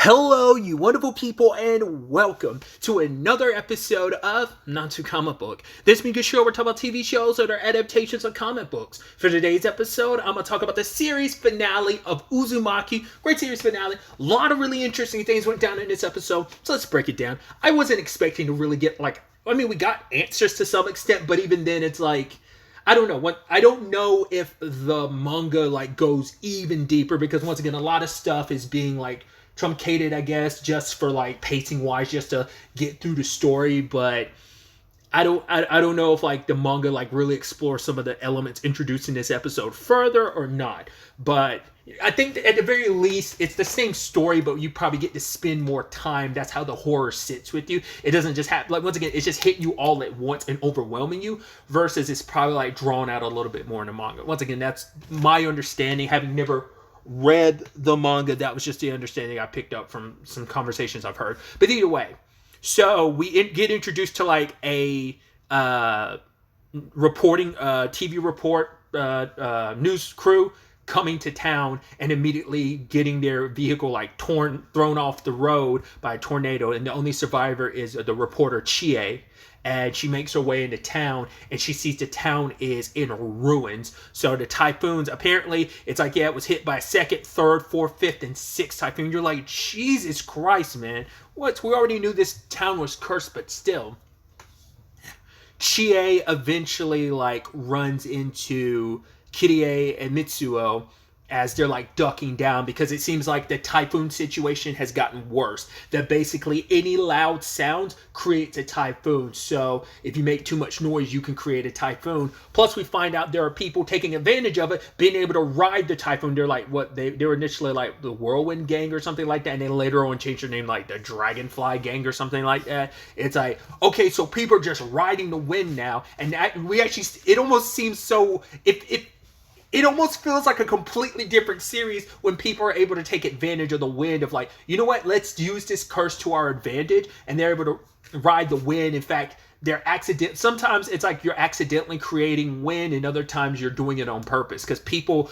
Hello, you wonderful people, and welcome to another episode of Not Too Comic Book. This being a show we're talking about TV shows that are adaptations of comic books. For today's episode, I'm going to talk about the series finale of Uzumaki. Great series finale. A lot of really interesting things went down in this episode, so let's break it down. I wasn't expecting to really get, we got answers to some extent, but even then it's like, I don't know. I don't know if the manga goes even deeper, because once again, a lot of stuff is being truncated, I guess, just for pacing wise, just to get through the story. But I don't know if the manga really explores some of the elements introduced in this episode further or not. But I think that at the very least it's the same story, but you probably get to spend more time. That's how the horror sits with you. It doesn't just happen, once again, it's just hitting you all at once and overwhelming you, versus it's probably drawn out a little bit more in the manga. Once again, that's my understanding, having never read the manga. That was just the understanding I picked up from some conversations I've heard. But either way, so we get introduced to a reporting TV report news crew coming to town and immediately getting their vehicle thrown off the road by a tornado, and the only survivor is the reporter Chie. And she makes her way into town, and she sees the town is in ruins. So the typhoons, apparently, it's it was hit by a second, third, fourth, fifth, and sixth typhoon. You're like, Jesus Christ, man. What? We already knew this town was cursed, but still. Chie eventually, runs into Kirie and Mitsuo as they're ducking down, because it seems like the typhoon situation has gotten worse. That basically any loud sound creates a typhoon. So if you make too much noise, you can create a typhoon. Plus, we find out there are people taking advantage of it, being able to ride the typhoon. They're they were initially the Whirlwind Gang or something like that, and then later on changed their name the Dragonfly Gang or something like that. It's okay, so people are just riding the wind now, and it almost seems so. It almost feels like a completely different series when people are able to take advantage of the wind of you know what, let's use this curse to our advantage, and they're able to ride the wind. In fact, sometimes it's you're accidentally creating wind, and other times you're doing it on purpose, because people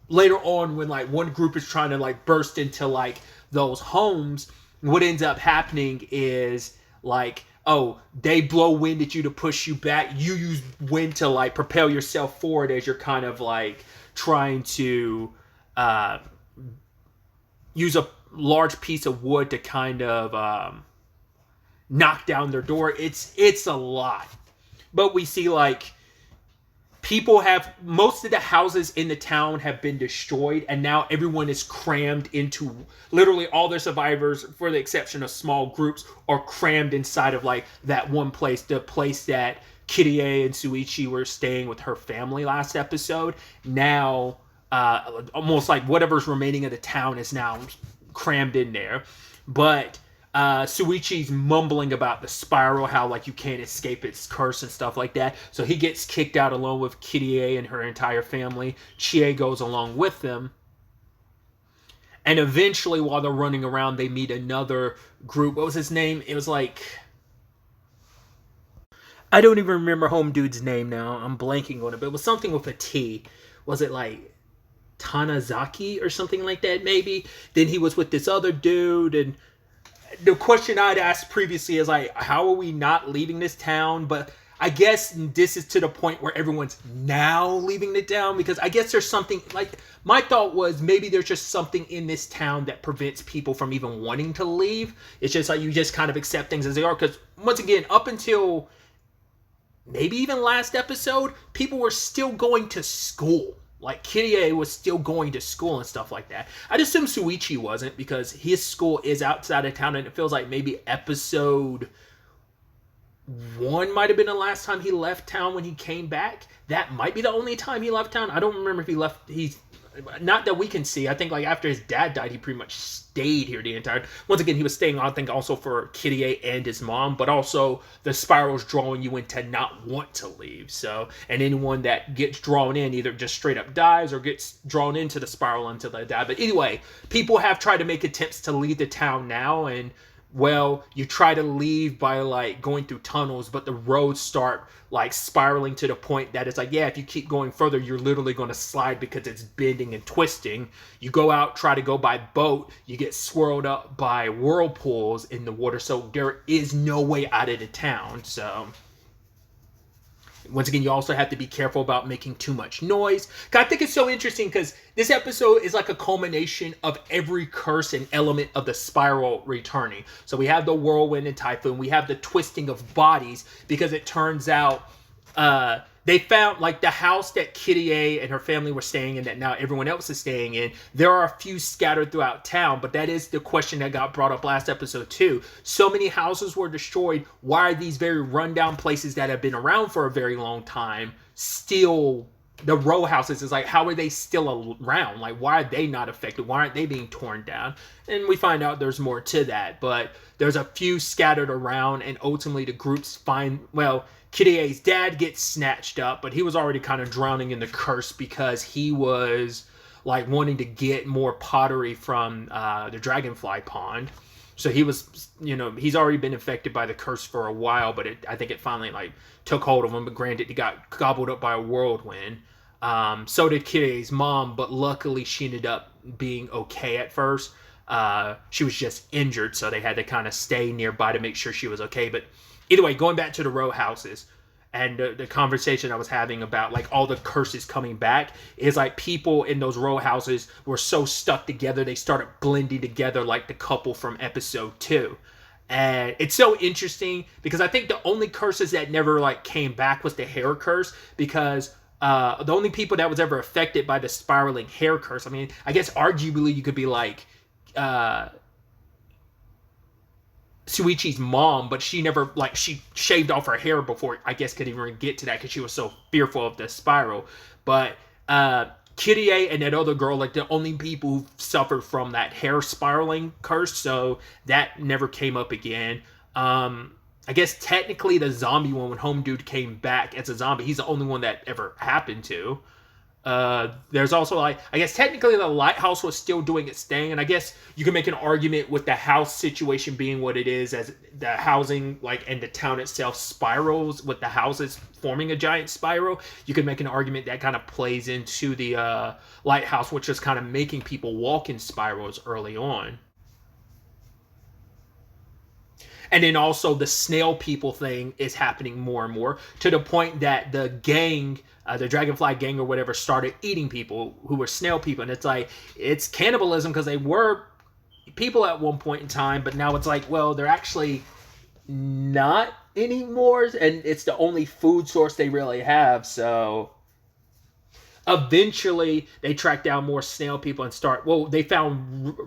later on when one group is trying to burst into those homes, what ends up happening is oh, they blow wind at you to push you back. You use wind to propel yourself forward as you're kind of trying to use a large piece of wood to kind of knock down their door. It's a lot. But we see most of the houses in the town have been destroyed, and now everyone is crammed into, literally all their survivors, for the exception of small groups, are crammed inside of that one place, the place that Kirie and Suichi were staying with her family last episode. Now almost whatever's remaining of the town is now crammed in there. But Suichi's mumbling about the spiral, how you can't escape its curse and stuff like that. So he gets kicked out along with Kirie and her entire family. Chie goes along with them. And eventually, while they're running around, they meet another group. What was his name? It was I don't even remember home dude's name now. I'm blanking on it. But it was something with a T. Was it Tanazaki or something like that, maybe? Then he was with this other dude, and the question I'd asked previously is how are we not leaving this town? But I guess this is to the point where everyone's now leaving the town, because I guess there's something my thought was maybe there's just something in this town that prevents people from even wanting to leave. It's just you just kind of accept things as they are, because once again, up until maybe even last episode, people were still going to school. Kirie was still going to school and stuff like that. I'd assume Suichi wasn't, because his school is outside of town, and it feels like maybe episode 1 might have been the last time he left town when he came back. That might be the only time he left town. I don't remember if he left. Not that we can see. I think after his dad died, he pretty much stayed here the entire. Once again, he was staying, I think, also for Kirie and his mom, but also the spiral's drawing you into not want to leave. So, and anyone that gets drawn in either just straight up dies or gets drawn into the spiral until they die. But anyway, people have tried to make attempts to leave the town now, and well, you try to leave by like going through tunnels, but the roads start like spiraling to the point that it's like, yeah, if you keep going further, you're literally going to slide because it's bending and twisting. You go out, try to go by boat, you get swirled up by whirlpools in the water, so there is no way out of the town. So once again, you also have to be careful about making too much noise. I think it's so interesting because this episode is like a culmination of every curse and element of the spiral returning. So we have the whirlwind and typhoon. We have the twisting of bodies because it turns out they found like the house that Kitty A and her family were staying in that now everyone else is staying in. There are a few scattered throughout town, but that is the question that got brought up last episode too. So many houses were destroyed. Why are these very rundown places that have been around for a very long time still the row houses? Is like, how are they still around? Like, why are they not affected? Why aren't they being torn down? And we find out there's more to that, but there's a few scattered around, and ultimately the groups find, well, Kitty A's dad gets snatched up, but he was already kind of drowning in the curse because he was like wanting to get more pottery from the dragonfly pond. So he was, he's already been affected by the curse for a while, but I think it finally like took hold of him. But granted, he got gobbled up by a whirlwind. So did Kitty A's mom, but luckily she ended up being okay at first. She was just injured, so they had to kind of stay nearby to make sure she was okay. But either way, going back to the row houses and the conversation I was having about like all the curses coming back is like people in those row houses were so stuck together they started blending together like the couple from episode 2. And it's so interesting because I think the only curses that never like came back was the hair curse, because the only people that was ever affected by the spiraling hair curse, I mean, I guess arguably you could be like Suichi's mom, but she never, like, she shaved off her hair before, I guess, could even get to that because she was so fearful of the spiral. But Kitty A and that other girl, like, the only people who suffered from that hair spiraling curse, so that never came up again. I guess technically the zombie one, when Home Dude came back as a zombie, he's the only one that ever happened to. There's also, like, I guess technically the lighthouse was still doing its thing, and I guess you can make an argument with the house situation being what it is, as the housing, like, and the town itself spirals with the houses forming a giant spiral. You can make an argument that kind of plays into the lighthouse, which is kind of making people walk in spirals early on. And then also the snail people thing is happening more and more, to the point that the gang, the dragonfly gang or whatever, started eating people who were snail people. And it's like, it's cannibalism because they were people at one point in time, but now it's like, well, they're actually not anymore. And it's the only food source they really have. So eventually they track down more snail people and they found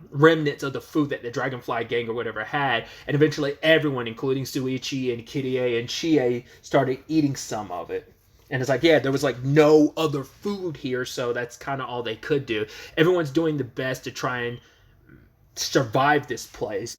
remnants of the food that the dragonfly gang or whatever had, and eventually everyone, including Suichi and Kitty A and Chie, started eating some of it. And it's like, yeah, there was like no other food here, so that's kind of all they could do. Everyone's doing the best to try and survive this place.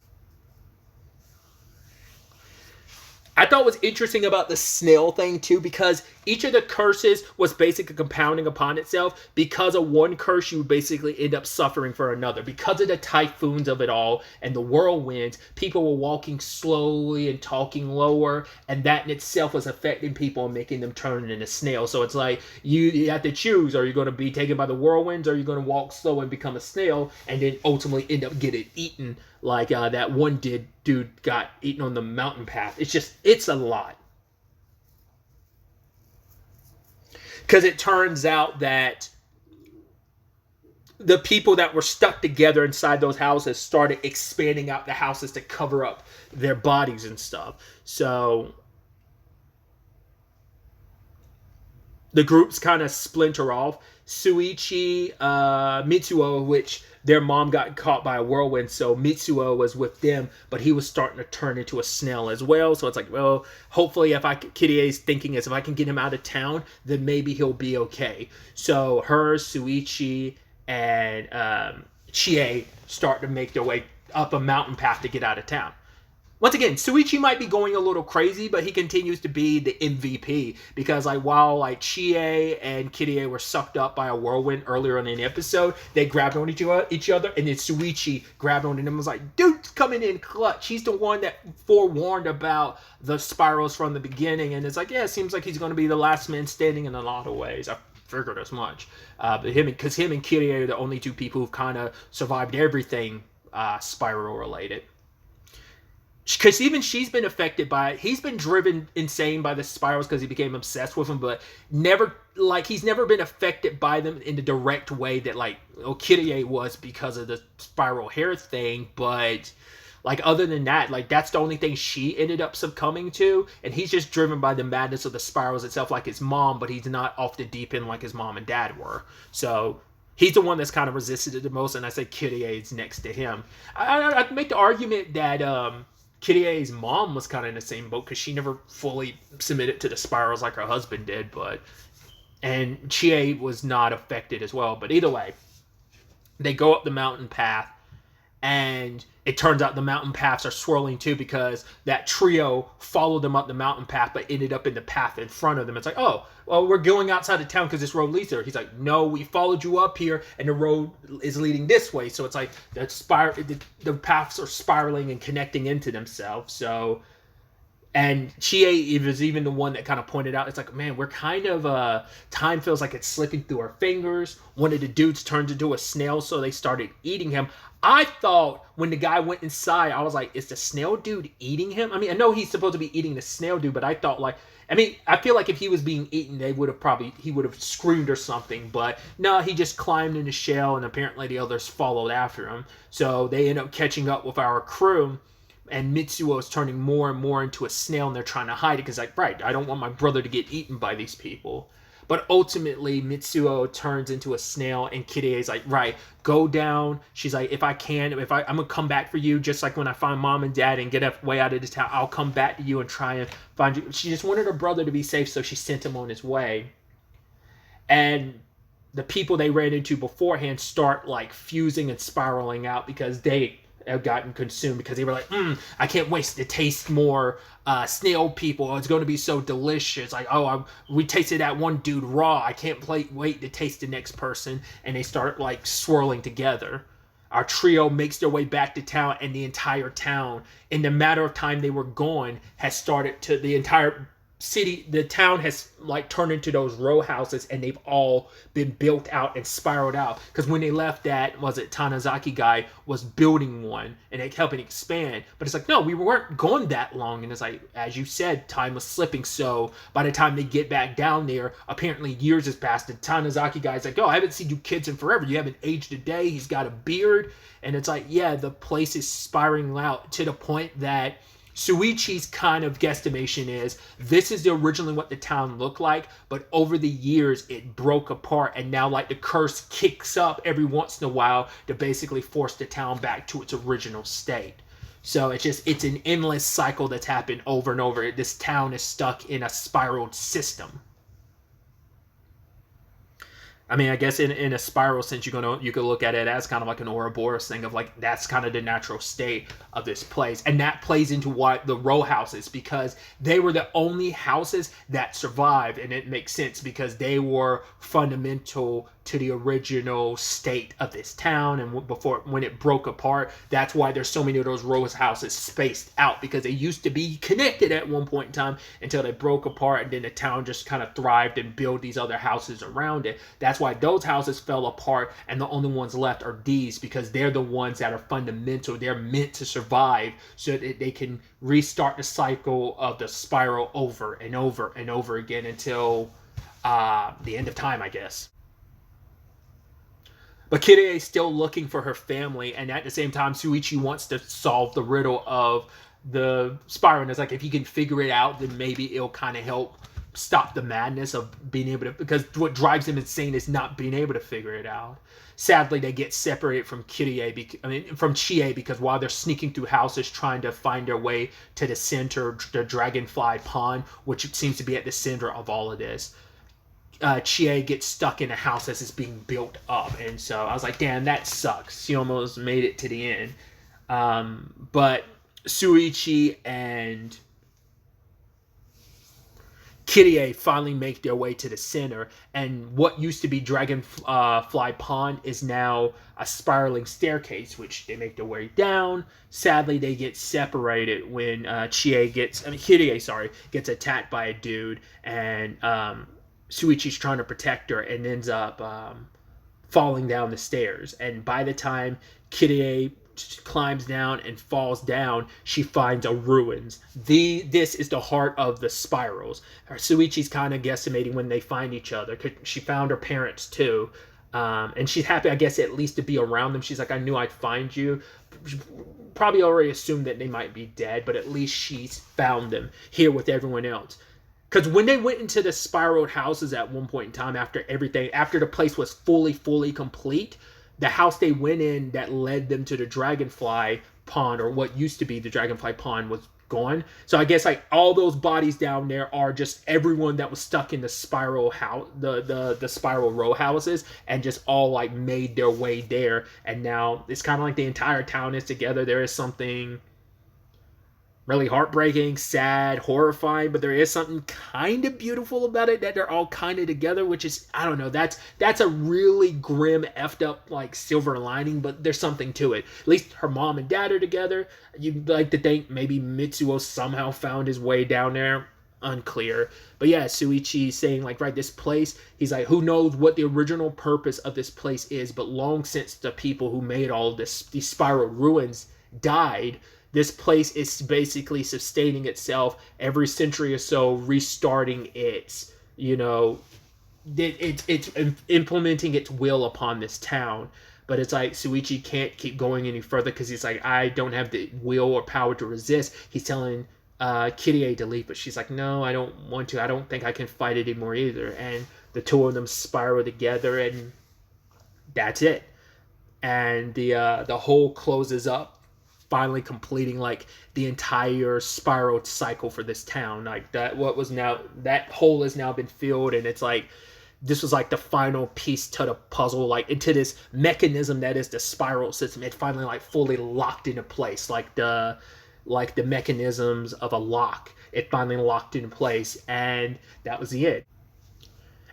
I thought was interesting about the snail thing too, because each of the curses was basically compounding upon itself. Because of one curse, you would basically end up suffering for another. Because of the typhoons of it all and the whirlwinds, people were walking slowly and talking lower, and that in itself was affecting people and making them turn into snails. So it's like you have to choose: are you going to be taken by the whirlwinds, or are you going to walk slow and become a snail and then ultimately end up getting eaten like that one dude got eaten on the mountain path? It's a lot. Because it turns out that the people that were stuck together inside those houses started expanding out the houses to cover up their bodies and stuff. So the groups kind of splinter off. Suichi, Mitsuo, which their mom got caught by a whirlwind, so Mitsuo was with them, but he was starting to turn into a snail as well. So it's like, well, hopefully Kitty A's thinking is if I can get him out of town, then maybe he'll be okay. So her, Suichi, and Chie start to make their way up a mountain path to get out of town. Once again, Suichi might be going a little crazy, but he continues to be the MVP, because like while like Chie and Kitty A were sucked up by a whirlwind earlier on in the episode, they grabbed on each other, and then Suichi grabbed on them and was like, dude, coming in clutch. He's the one that forewarned about the spirals from the beginning, and it's like, yeah, it seems like he's going to be the last man standing in a lot of ways. I figured as much. But him and Kirie are the only two people who've kind of survived everything spiral related. Because even she's been affected by it. He's been driven insane by the spirals because he became obsessed with them, but he's never been affected by them in the direct way that Kirie was because of the spiral hair thing. But other than that, that's the only thing she ended up succumbing to, and he's just driven by the madness of the spirals itself, like his mom, but he's not off the deep end like his mom and dad were. So he's the one that's kind of resisted it the most, and I say Kirie is next to him. I'd make the argument that Kirie's mom was kind of in the same boat because she never fully submitted to the spirals like her husband did, and Chie was not affected as well. But either way, they go up the mountain path, and it turns out the mountain paths are swirling too because that trio followed them up the mountain path but ended up in the path in front of them. It's like, oh, well, we're going outside of town because this road leads there. He's like, no, we followed you up here and the road is leading this way. So it's like the paths are spiraling and connecting into themselves. So, and Chie was even the one that kind of pointed out, it's like, man, we're kind of, time feels like it's slipping through our fingers. One of the dudes turned into a snail, so they started eating him. I thought when the guy went inside, I was like, is the snail dude eating him? I mean, I know he's supposed to be eating the snail dude, but I thought I feel like if he was being eaten, he would have screamed or something. But no, he just climbed in the shell, and apparently the others followed after him. So they end up catching up with our crew, and Mitsuo is turning more and more into a snail, and they're trying to hide it because, right, I don't want my brother to get eaten by these people. But ultimately, Mitsuo turns into a snail, and Kirie is like, right, go down. She's like, I'm going to come back for you, just like when I find mom and dad and get way out of the town, I'll come back to you and try and find you. She just wanted her brother to be safe, so she sent him on his way. And the people they ran into beforehand start, fusing and spiraling out because they have gotten consumed because they were like, I can't wait to taste more snail people. It's going to be so delicious. We tasted that one dude raw. I can't wait to taste the next person. And they start swirling together. Our trio makes their way back to town, and the entire town, in the matter of time they were gone, has started to, the entire city, the town has turned into those row houses, and they've all been built out and spiraled out. Because when they left, Tanizaki guy was building one and helping expand. But it's like, no, we weren't gone that long. And it's like, as you said, time was slipping. So by the time they get back down there, apparently years has passed. The Tanizaki guy's like, oh, I haven't seen you kids in forever. You haven't aged a day. He's got a beard. And it's like, yeah, the place is spiraling out to the point that Suichi's kind of guesstimation is this is originally what the town looked like, but over the years it broke apart, and now the curse kicks up every once in a while to basically force the town back to its original state. So it's an endless cycle that's happened over and over. This town is stuck in a spiraled system. I mean, I guess in a spiral sense, you could look at it as kind of like an Ouroboros thing of that's kind of the natural state of this place. And that plays into what the row houses, because they were the only houses that survived. And it makes sense because they were fundamental to the original state of this town. And when it broke apart, that's why there's so many of those row houses spaced out, because they used to be connected at one point in time until they broke apart, and then the town just kind of thrived and built these other houses around it. That's why those houses fell apart, and the only ones left are these, because they're the ones that are fundamental. They're meant to survive so that they can restart the cycle of the spiral over and over and over again until the end of time, I guess. But Kirie is still looking for her family, and at the same time, Suichi wants to solve the riddle of the spiral. And it's like, if he can figure it out, then maybe it'll kind of help stop the madness of being able to, because what drives him insane is not being able to figure it out. Sadly, they get separated from from Chie, because while they're sneaking through houses trying to find their way to the center, the Dragonfly Pond, which seems to be at the center of all of this, Chie gets stuck in a house as it's being built up. And so I was like, damn, that sucks. She almost made it to the end. But Suichi and Kirie finally make their way to the center, and what used to be Dragonfly Pond is now a spiraling staircase, which they make their way down. Sadly, they get separated when Kirie, gets attacked by a dude, and Shuichi's trying to protect her and ends up falling down the stairs. And by the time Kirie climbs down and falls down, she finds a ruins. This is the heart of the spirals. Shuichi's kind of guesstimating when they find each other, because she found her parents too, and she's happy, I guess, at least to be around them. She's like, I knew I'd find you. She probably already assumed that they might be dead, but at least she's found them here with everyone else. Because when they went into the spiraled houses at one point in time, after the place was fully complete, the house they went in that led them to the Dragonfly Pond, or what used to be the Dragonfly Pond, was gone. So I guess like all those bodies down there are just everyone that was stuck in the spiral house, the spiral row houses, and just all like made their way there. And now it's kind of like the entire town is together. There is something really heartbreaking, sad, horrifying, but there is something kind of beautiful about it, that they're all kind of together, which is, I don't know, that's a really grim, effed up, like, silver lining, but there's something to it. At least her mom and dad are together. You'd like to think maybe Mitsuo somehow found his way down there. Unclear. But yeah, Shuichi saying, like, right, this place, he's like, who knows what the original purpose of this place is, but long since the people who made all of these spiral ruins died, this place is basically sustaining itself every century or so, restarting its, it's implementing its will upon this town. But it's like Shuichi can't keep going any further because he's like, I don't have the will or power to resist. He's telling Kirie to leave, but she's like, no, I don't want to. I don't think I can fight it anymore either. And the two of them spiral together, and that's it. And the hole closes up, finally completing like the entire spiral cycle for this town. Like that hole has now been filled, and it's like this was like the final piece to the puzzle, like into this mechanism that is the spiral system. It finally like fully locked into place, like the mechanisms of a lock. It finally locked into place, and that was the end.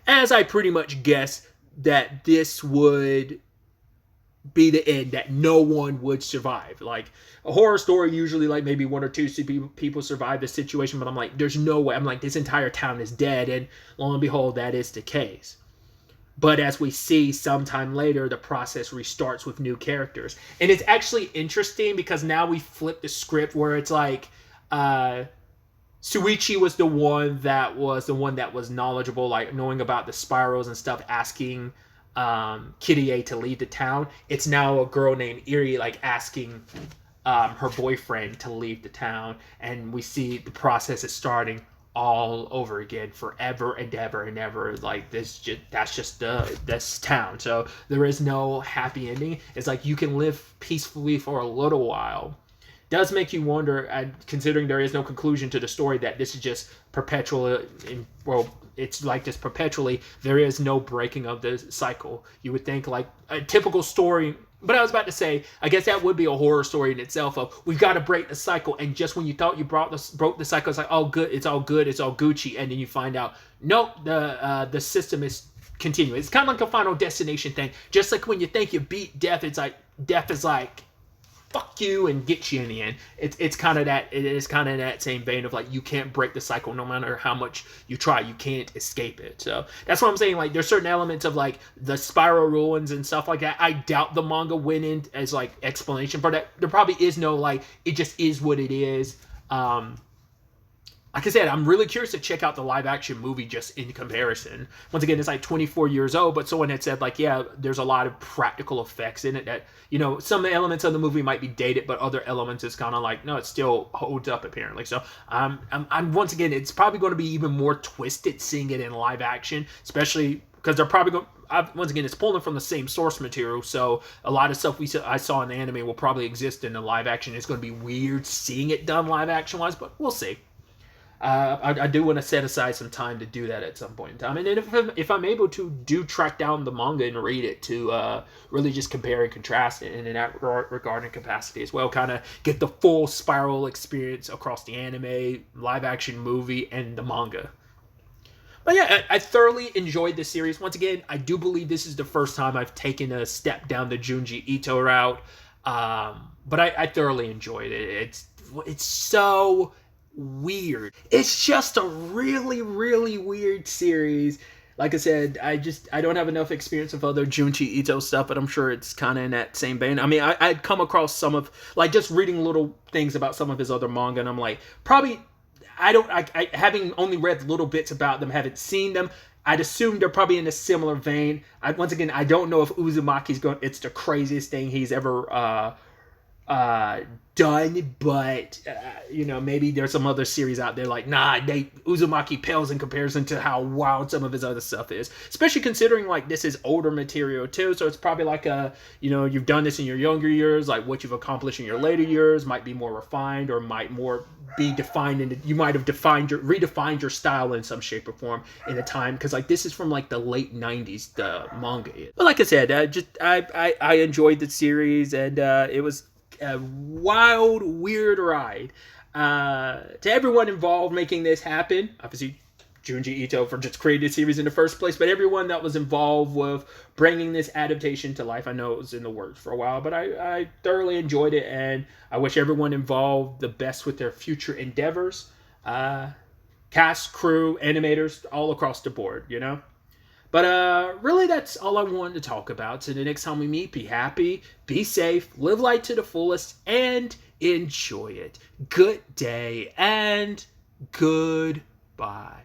As I pretty much guessed that this would be the end, that no one would survive. Like a horror story, usually like maybe one or two people survive the situation, but I'm like, there's no way. I'm like, this entire town is dead, and lo and behold, that is the case. But as we see sometime later, the process restarts with new characters. And it's actually interesting because now we flip the script where it's like Shuichi was the one that was knowledgeable, like knowing about the spirals and stuff, asking Kirie to leave the town. It's now a girl named Iri like asking her boyfriend to leave the town, and we see the process is starting all over again, forever and ever and ever. Like that's just this town. So there is no happy ending. It's like you can live peacefully for a little while. Does make you wonder, considering there is no conclusion to the story, that this is just perpetual. It's like this perpetually. There is no breaking of the cycle. You would think like a typical story, but I was about to say, I guess that would be a horror story in itself. Of we've got to break the cycle, and just when you thought you broke the cycle, it's like, oh good, it's all Gucci, and then you find out, nope, the system is continuing. It's kind of like a Final Destination thing. Just like when you think you beat death, it's like death is like, fuck you, and get you in the end. It's kind of that. It is kind of that same vein of like, you can't break the cycle no matter how much you try. You can't escape it. So that's what I'm saying. Like there's certain elements of like the spiral ruins and stuff like that. I doubt the manga went in as like explanation for that. There probably is no like, it just is what it is. Like I said, I'm really curious to check out the live action movie just in comparison. Once again, it's like 24 years old, but someone had said like, yeah, there's a lot of practical effects in it that, some elements of the movie might be dated, but other elements is kind of like, no, it still holds up apparently. So I'm once again, it's probably going to be even more twisted seeing it in live action, especially because they're probably going. Once again, it's pulling from the same source material, so a lot of stuff I saw in the anime will probably exist in the live action. It's going to be weird seeing it done live action wise, but we'll see. I do want to set aside some time to do that at some point in time. And then if I'm able to track down the manga and read it to really just compare and contrast it in that regard and capacity as well. Kind of get the full spiral experience across the anime, live action movie, and the manga. But yeah, I thoroughly enjoyed this series. Once again, I do believe this is the first time I've taken a step down the Junji Ito route. But I thoroughly enjoyed it. It's so weird. It's just a really, really weird series. Like I said, I don't have enough experience of other Junji Ito stuff, but I'm sure it's kind of in that same vein. I mean, I'd come across some of, like, just reading little things about some of his other manga, and I'm like, probably, I having only read little bits about them, haven't seen them, I'd assume they're probably in a similar vein. Once again, I don't know if Uzumaki's it's the craziest thing he's ever done, but maybe there's some other series out there like, Uzumaki pales in comparison to how wild some of his other stuff is, especially considering like this is older material too, so it's probably like you've done this in your younger years, like what you've accomplished in your later years might be more refined or might more be defined, and you might have redefined your style in some shape or form in a time, because like this is from like the late 90s, the manga is. But like I said, I enjoyed the series, and it was a wild, weird ride. To everyone involved making this happen, obviously Junji Ito for just creating the series in the first place, but everyone that was involved with bringing this adaptation to life. I know it was in the works for a while, but I thoroughly enjoyed it, and I wish everyone involved the best with their future endeavors. Cast, crew, animators, all across the board, But really, that's all I wanted to talk about. So the next time we meet, be happy, be safe, live life to the fullest, and enjoy it. Good day and goodbye.